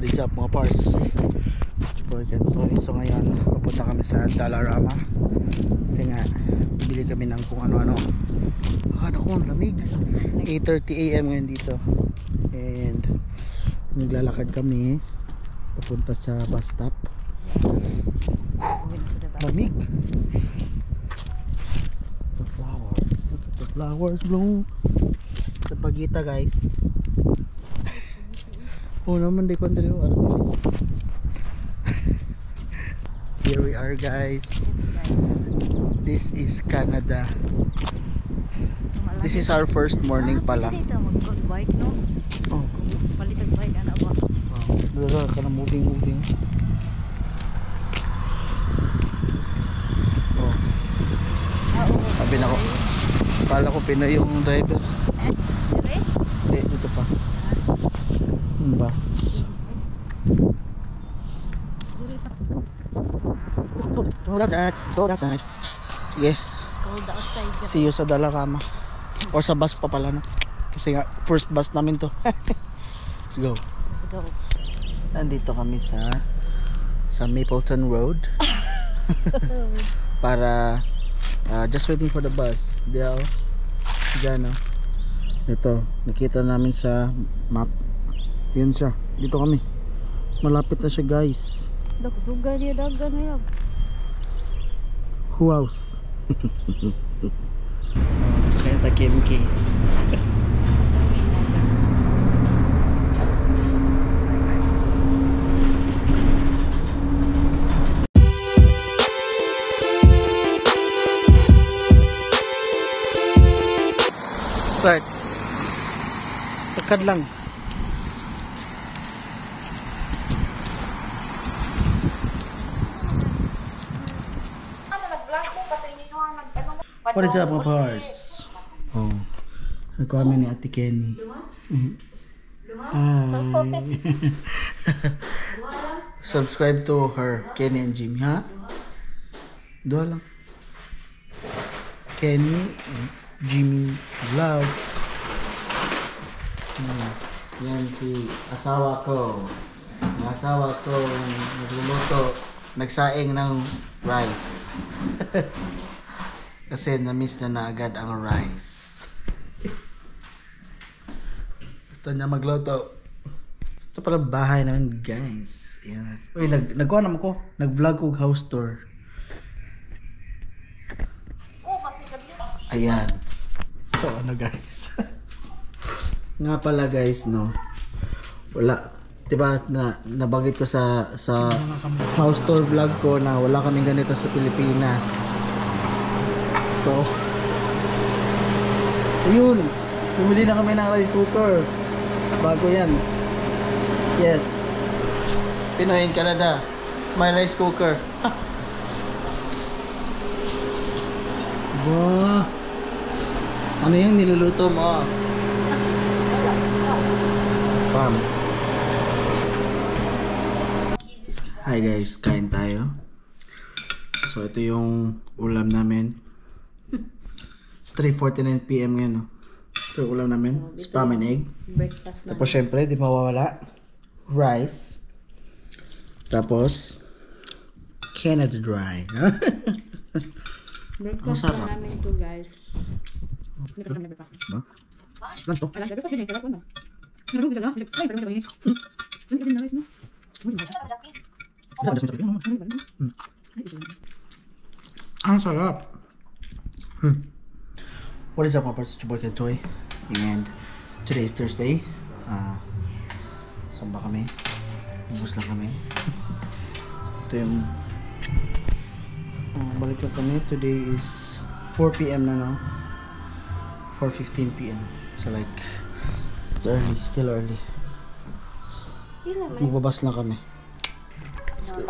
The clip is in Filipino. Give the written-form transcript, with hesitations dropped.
What is up mga parts? So ngayon papunta kami sa Dollarama kasi nga bibili kami ng kung ano-ano. Naku, ang lamig. 8:30 AM ngayon dito and naglalakad kami papunta sa bus stop. Lamig. The flowers bloom sa Pagita, guys. Naman di ko andali artilis. Here we are, guys. Yes, guys. This is Canada. This is our first morning pala. Dito mag-bike, no? Oh, Palitag bike, ano ba? dala ka na moving. Sabi na ko, kala ko Pinoy yung driver. Hindi, dito pa. Bus. Go outside. Sige. It's cold outside. See you sa Dollarama. Or sa bus pa pala, no? Kasi nga, first bus namin to. Let's go. Let's go. Nandito kami sa Mapleton Road. Para just waiting for the bus. Diyan, no? Ito, nakita namin sa map. Yan siya. Dito kami. Malapit na siya, guys. Sugar niya dagan na yan. Who house? Sa kanya ta KMK. Start. Takad lang. What is up, mga pars? Nagkuha kami ni Ate Kenny. Hi. Subscribe to her, Kenny and Jimmy, ha? Dua lang. Kenny and Jimmy Vlog. Yan si asawa ko. Yung asawa ko nagluluto, nagsaing ng rice. Kasi na-miss na agad ang rice. Gusto niya magluto. Ito pala bahay namin, guys. Ayan. Uy, nagkuha naman ko. Nag-vlog ko house tour. Ayan. So ano, guys. Nga pala, guys, no. Wala. Diba nabanggit ko sa house tour vlog ko na wala kaming ganito sa Pilipinas. So, ayun, bumili na kami ng rice cooker. Bago yan. Yes. Pinoy in Canada. May rice cooker. Wow. Ano yung niluluto mo? Spam. Hi guys, kain tayo. So, ito yung ulam namin. 3:49 PM ngayon, no? Ito yung ulam namin, spam and egg. Breakfast na. Tapos syempre, di mawawala, rice. Tapos Canada Dry. Breakfast na namin ito, guys. Ba? Lunch to? Ang sarap. What is up, mga parts? It's your boy Kentoy. And today is Thursday. Saan ba kami? Bus lang kami. Ito yung balik lang kami. Today is 4 PM na, no? 4:15 PM. So like it's early, still early. Magbabas lang kami. Let's go.